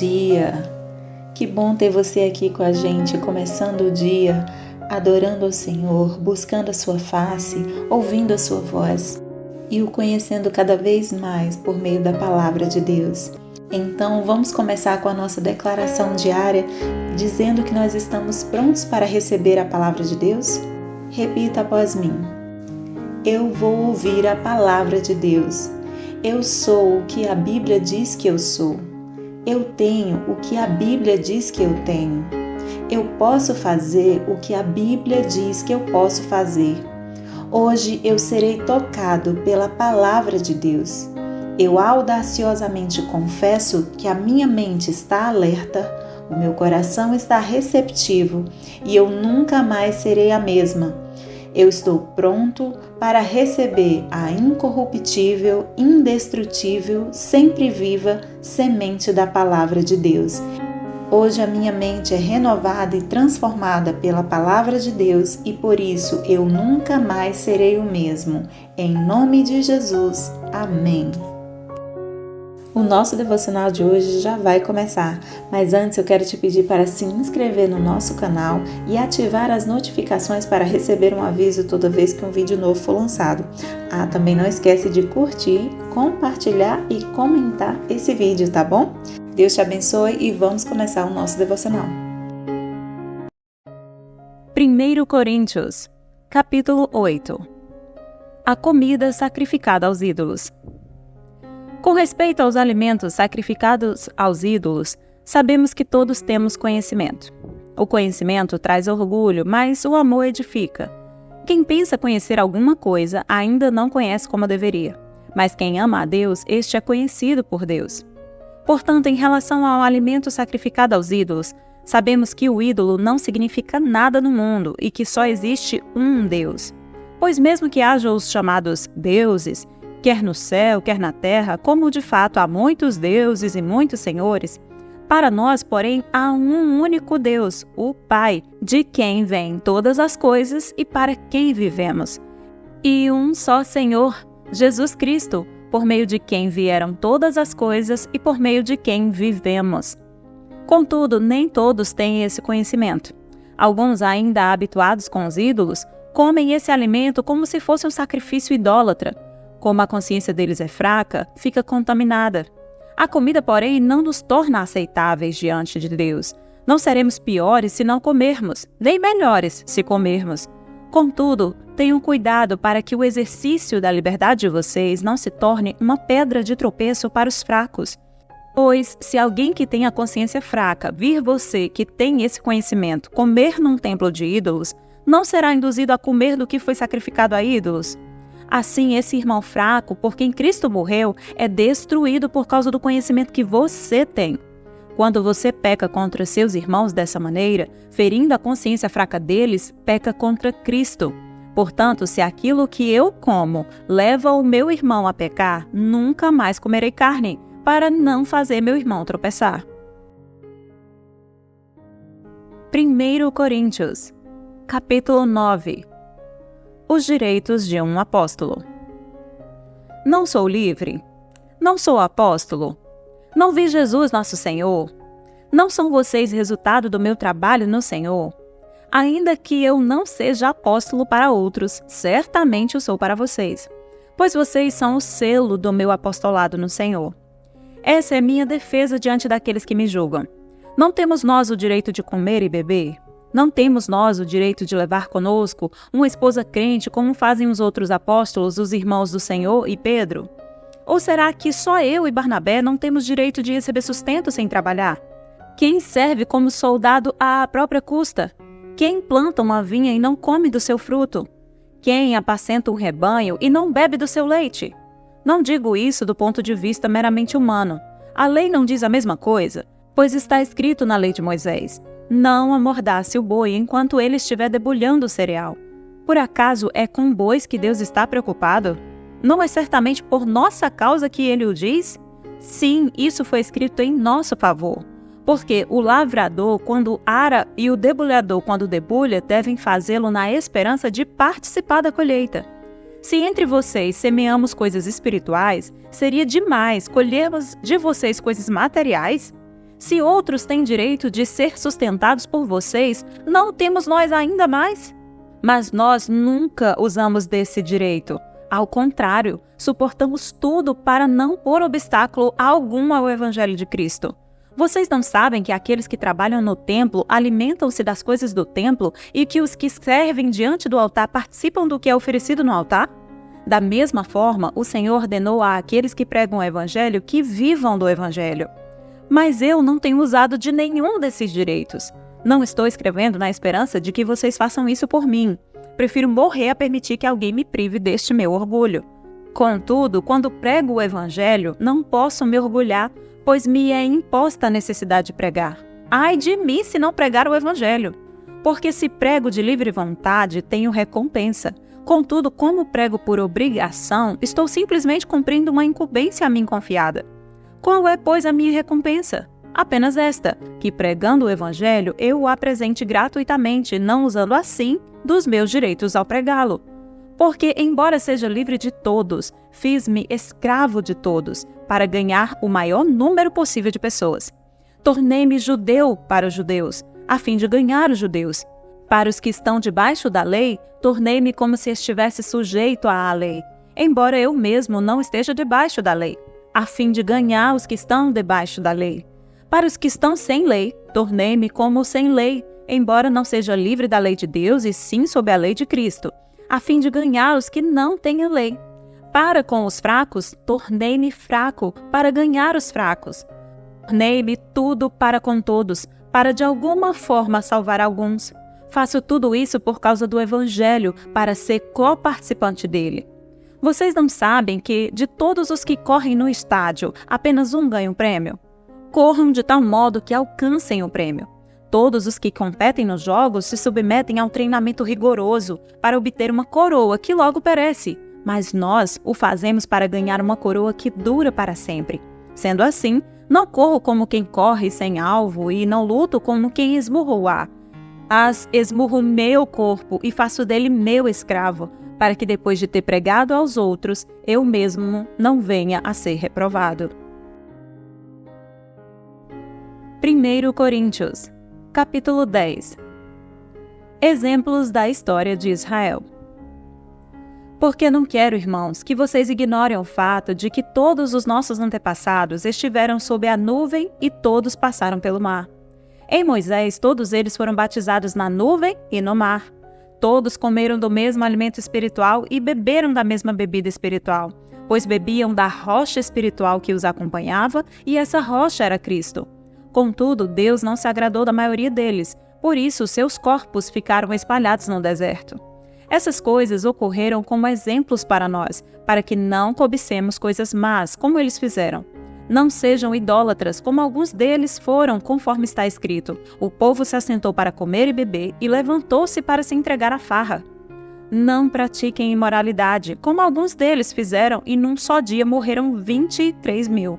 dia! Que bom ter você aqui com a gente, começando o dia, adorando ao Senhor, buscando a sua face, ouvindo a sua voz e o conhecendo cada vez mais por meio da palavra de Deus. Então, vamos começar com a nossa declaração diária, dizendo que nós estamos prontos para receber a palavra de Deus? Repita após mim. Eu vou ouvir a palavra de Deus. Eu sou o que a Bíblia diz que eu sou. Eu tenho o que a Bíblia diz que eu tenho. Eu posso fazer o que a Bíblia diz que eu posso fazer. Hoje eu serei tocado pela palavra de Deus. Eu audaciosamente confesso que a minha mente está alerta, o meu coração está receptivo e eu nunca mais serei a mesma. Eu estou pronto para receber a incorruptível, indestrutível, sempre viva semente da palavra de Deus. Hoje a minha mente é renovada e transformada pela palavra de Deus e por isso eu nunca mais serei o mesmo. Em nome de Jesus. Amém. O nosso devocional de hoje já vai começar, mas antes eu quero te pedir para se inscrever no nosso canal e ativar as notificações para receber um aviso toda vez que um vídeo novo for lançado. Também não esquece de curtir, compartilhar e comentar esse vídeo, tá bom? Deus te abençoe e vamos começar o nosso devocional. 1 Coríntios, capítulo 8. A comida sacrificada aos ídolos. Com respeito aos alimentos sacrificados aos ídolos, sabemos que todos temos conhecimento. O conhecimento traz orgulho, mas o amor edifica. Quem pensa conhecer alguma coisa ainda não conhece como deveria, mas quem ama a Deus, este é conhecido por Deus. Portanto, em relação ao alimento sacrificado aos ídolos, sabemos que o ídolo não significa nada no mundo e que só existe um Deus. Pois mesmo que haja os chamados deuses, quer no céu, quer na terra, como de fato há muitos deuses e muitos senhores, para nós, porém, há um único Deus, o Pai, de quem vêm todas as coisas e para quem vivemos. E um só Senhor, Jesus Cristo, por meio de quem vieram todas as coisas e por meio de quem vivemos. Contudo, nem todos têm esse conhecimento. Alguns, ainda habituados com os ídolos, comem esse alimento como se fosse um sacrifício idólatra. Como a consciência deles é fraca, fica contaminada. A comida, porém, não nos torna aceitáveis diante de Deus. Não seremos piores se não comermos, nem melhores se comermos. Contudo, tenham cuidado para que o exercício da liberdade de vocês não se torne uma pedra de tropeço para os fracos. Pois, se alguém que tem a consciência fraca vir você que tem esse conhecimento comer num templo de ídolos, não será induzido a comer do que foi sacrificado a ídolos? Assim, esse irmão fraco, por quem Cristo morreu, é destruído por causa do conhecimento que você tem. Quando você peca contra seus irmãos dessa maneira, ferindo a consciência fraca deles, peca contra Cristo. Portanto, se aquilo que eu como leva o meu irmão a pecar, nunca mais comerei carne, para não fazer meu irmão tropeçar. 1 Coríntios, capítulo 9. Os direitos de um apóstolo. Não sou livre? Não sou apóstolo? Não vi Jesus nosso Senhor? Não são vocês resultado do meu trabalho no Senhor? Ainda que eu não seja apóstolo para outros, certamente o sou para vocês, pois vocês são o selo do meu apostolado no Senhor. Essa é minha defesa diante daqueles que me julgam. Não temos nós o direito de comer e beber? Não temos nós o direito de levar conosco uma esposa crente como fazem os outros apóstolos, os irmãos do Senhor e Pedro? Ou será que só eu e Barnabé não temos direito de receber sustento sem trabalhar? Quem serve como soldado à própria custa? Quem planta uma vinha e não come do seu fruto? Quem apacenta um rebanho e não bebe do seu leite? Não digo isso do ponto de vista meramente humano. A lei não diz a mesma coisa, pois está escrito na lei de Moisés: não amordace o boi enquanto ele estiver debulhando o cereal. Por acaso é com bois que Deus está preocupado? Não é certamente por nossa causa que ele o diz? Sim, isso foi escrito em nosso favor. Porque o lavrador, quando ara, e o debulhador, quando debulha, devem fazê-lo na esperança de participar da colheita. Se entre vocês semeamos coisas espirituais, seria demais colhermos de vocês coisas materiais? Se outros têm direito de ser sustentados por vocês, não temos nós ainda mais? Mas nós nunca usamos desse direito. Ao contrário, suportamos tudo para não pôr obstáculo algum ao Evangelho de Cristo. Vocês não sabem que aqueles que trabalham no templo alimentam-se das coisas do templo e que os que servem diante do altar participam do que é oferecido no altar? Da mesma forma, o Senhor ordenou àqueles que pregam o Evangelho que vivam do Evangelho. Mas eu não tenho usado de nenhum desses direitos. Não estou escrevendo na esperança de que vocês façam isso por mim. Prefiro morrer a permitir que alguém me prive deste meu orgulho. Contudo, quando prego o Evangelho, não posso me orgulhar, pois me é imposta a necessidade de pregar. Ai de mim se não pregar o Evangelho! Porque se prego de livre vontade, tenho recompensa. Contudo, como prego por obrigação, estou simplesmente cumprindo uma incumbência a mim confiada. Qual é, pois, a minha recompensa? Apenas esta, que pregando o Evangelho, eu o apresente gratuitamente, não usando assim dos meus direitos ao pregá-lo. Porque, embora seja livre de todos, fiz-me escravo de todos, para ganhar o maior número possível de pessoas. Tornei-me judeu para os judeus, a fim de ganhar os judeus. Para os que estão debaixo da lei, tornei-me como se estivesse sujeito à lei, embora eu mesmo não esteja debaixo da lei, a fim de ganhar os que estão debaixo da lei. Para os que estão sem lei, tornei-me como sem lei, embora não seja livre da lei de Deus e sim sob a lei de Cristo, a fim de ganhar os que não têm lei. Para com os fracos, tornei-me fraco, para ganhar os fracos. Tornei-me tudo para com todos, para de alguma forma salvar alguns. Faço tudo isso por causa do Evangelho, para ser coparticipante dele. Vocês não sabem que, de todos os que correm no estádio, apenas um ganha um prêmio? Corram de tal modo que alcancem o prêmio. Todos os que competem nos jogos se submetem a um treinamento rigoroso para obter uma coroa que logo perece, mas nós o fazemos para ganhar uma coroa que dura para sempre. Sendo assim, não corro como quem corre sem alvo e não luto como quem esmurra o ar. Mas esmurro meu corpo e faço dele meu escravo, para que depois de ter pregado aos outros, eu mesmo não venha a ser reprovado. 1 Coríntios, capítulo 10. Exemplos da história de Israel. Porque não quero, irmãos, que vocês ignorem o fato de que todos os nossos antepassados estiveram sob a nuvem e todos passaram pelo mar. Em Moisés, todos eles foram batizados na nuvem e no mar. Todos comeram do mesmo alimento espiritual e beberam da mesma bebida espiritual, pois bebiam da rocha espiritual que os acompanhava, e essa rocha era Cristo. Contudo, Deus não se agradou da maioria deles, por isso seus corpos ficaram espalhados no deserto. Essas coisas ocorreram como exemplos para nós, para que não cobicemos coisas más, como eles fizeram. Não sejam idólatras, como alguns deles foram, conforme está escrito. O povo se assentou para comer e beber e levantou-se para se entregar à farra. Não pratiquem imoralidade, como alguns deles fizeram, e num só dia morreram 23.000.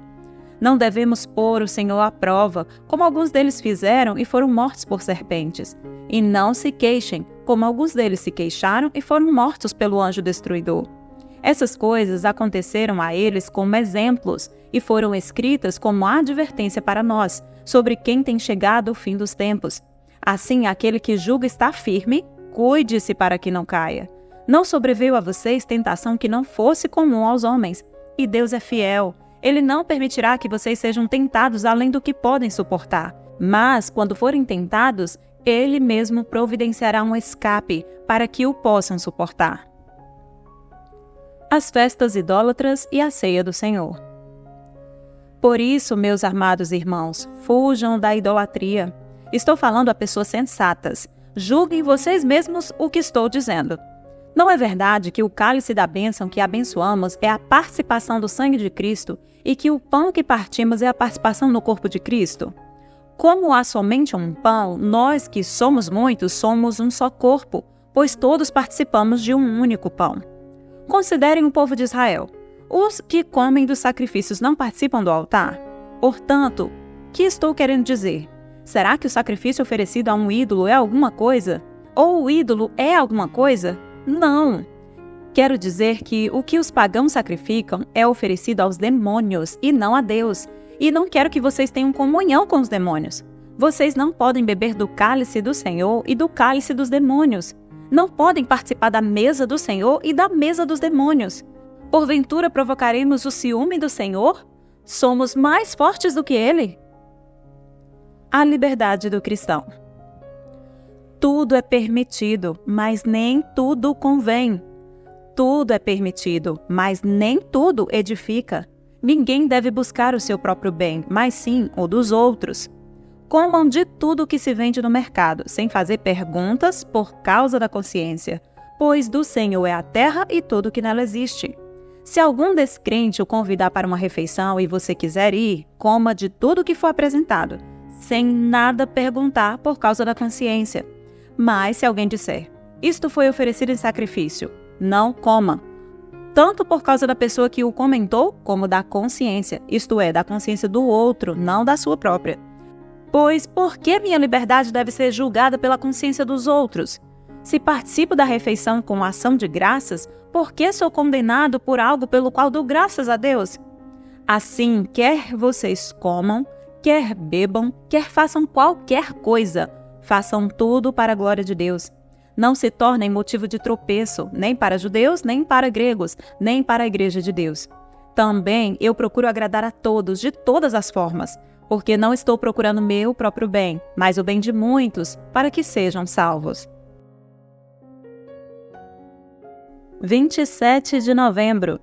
Não devemos pôr o Senhor à prova, como alguns deles fizeram e foram mortos por serpentes. E não se queixem, como alguns deles se queixaram e foram mortos pelo anjo destruidor. Essas coisas aconteceram a eles como exemplos e foram escritas como advertência para nós, sobre quem tem chegado o fim dos tempos. Assim, aquele que julga estar firme, cuide-se para que não caia. Não sobreveio a vocês tentação que não fosse comum aos homens, e Deus é fiel. Ele não permitirá que vocês sejam tentados além do que podem suportar. Mas, quando forem tentados, Ele mesmo providenciará um escape para que o possam suportar. As festas idólatras e a ceia do Senhor. Por isso, meus amados irmãos, fujam da idolatria. Estou falando a pessoas sensatas. Julguem vocês mesmos o que estou dizendo. Não é verdade que o cálice da bênção que abençoamos é a participação do sangue de Cristo e que o pão que partimos é a participação no corpo de Cristo? Como há somente um pão, nós que somos muitos somos um só corpo, pois todos participamos de um único pão. Considerem o povo de Israel. Os que comem dos sacrifícios não participam do altar? Portanto, o que estou querendo dizer? Será que o sacrifício oferecido a um ídolo é alguma coisa? Ou o ídolo é alguma coisa? Não! Quero dizer que o que os pagãos sacrificam é oferecido aos demônios e não a Deus, E não quero que vocês tenham comunhão com os demônios. Vocês não podem beber do cálice do Senhor e do cálice dos demônios. Não podem participar da mesa do Senhor e da mesa dos demônios. Porventura provocaremos o ciúme do Senhor? Somos mais fortes do que Ele? A liberdade do cristão. Tudo é permitido, mas nem tudo convém. Tudo é permitido, mas nem tudo edifica. Ninguém deve buscar o seu próprio bem, mas sim o dos outros. Comam de tudo que se vende no mercado, sem fazer perguntas por causa da consciência, pois do Senhor é a terra e tudo que nela existe. Se algum descrente o convidar para uma refeição e você quiser ir, coma de tudo que for apresentado, sem nada perguntar por causa da consciência. Mas se alguém disser, isto foi oferecido em sacrifício, não coma. Tanto por causa da pessoa que o comentou, como da consciência, isto é, da consciência do outro, não da sua própria. Pois por que minha liberdade deve ser julgada pela consciência dos outros? Se participo da refeição com ação de graças, por que sou condenado por algo pelo qual dou graças a Deus? Assim, quer vocês comam, quer bebam, quer façam qualquer coisa, façam tudo para a glória de Deus. Não se tornem motivo de tropeço, nem para judeus, nem para gregos, nem para a igreja de Deus. Também eu procuro agradar a todos, de todas as formas, porque não estou procurando meu próprio bem, mas o bem de muitos, para que sejam salvos. 27 de novembro.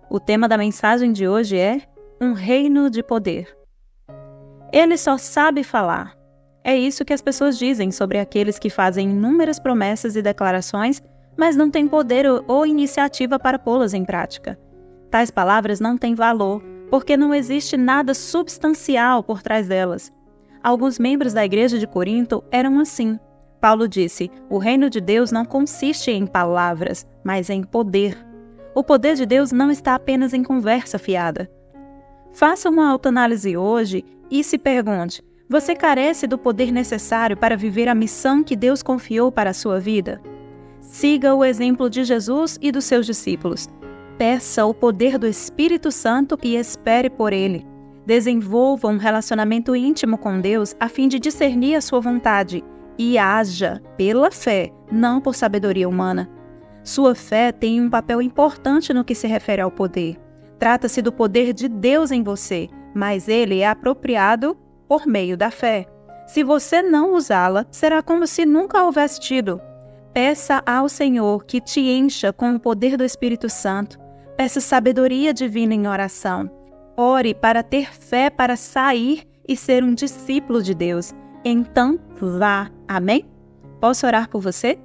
O tema da mensagem de hoje é Um Reino de Poder. Ele só sabe falar. É isso que as pessoas dizem sobre aqueles que fazem inúmeras promessas e declarações, mas não têm poder ou iniciativa para pô-las em prática. Tais palavras não têm valor, porque não existe nada substancial por trás delas. Alguns membros da igreja de Corinto eram assim. Paulo disse, o reino de Deus não consiste em palavras, mas em poder. O poder de Deus não está apenas em conversa fiada. Faça uma autoanálise hoje e se pergunte, você carece do poder necessário para viver a missão que Deus confiou para a sua vida? Siga o exemplo de Jesus e dos seus discípulos. Peça o poder do Espírito Santo e espere por ele. Desenvolva um relacionamento íntimo com Deus a fim de discernir a sua vontade e haja pela fé, não por sabedoria humana. Sua fé tem um papel importante no que se refere ao poder. Trata-se do poder de Deus em você, mas ele é apropriado por meio da fé. Se você não usá-la, será como se nunca a houvesse tido. Peça ao Senhor que te encha com o poder do Espírito Santo. Peça sabedoria divina em oração. Ore para ter fé para sair e ser um discípulo de Deus. Então, vá. Amém? Posso orar por você?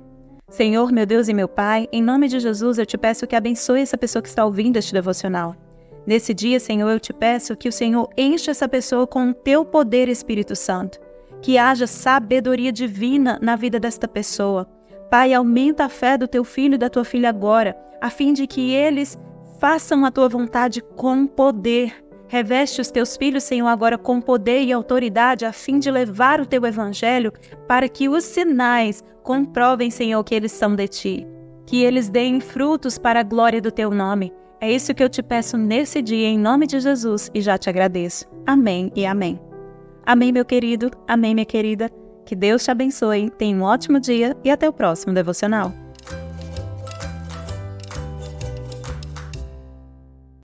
Senhor, meu Deus e meu Pai, em nome de Jesus eu te peço que abençoe essa pessoa que está ouvindo este devocional. Nesse dia, Senhor, eu te peço que o Senhor encha essa pessoa com o teu poder, Espírito Santo. Que haja sabedoria divina na vida desta pessoa. Pai, aumenta a fé do teu filho e da tua filha agora, a fim de que eles façam a tua vontade com poder. Reveste os teus filhos, Senhor, agora com poder e autoridade, a fim de levar o teu evangelho para que os sinais comprovem, Senhor, que eles são de ti. Que eles deem frutos para a glória do teu nome. É isso que eu te peço nesse dia, em nome de Jesus, e já te agradeço. Amém e amém. Amém, meu querido. Amém, minha querida. Que Deus te abençoe. Tenha um ótimo dia e até o próximo devocional.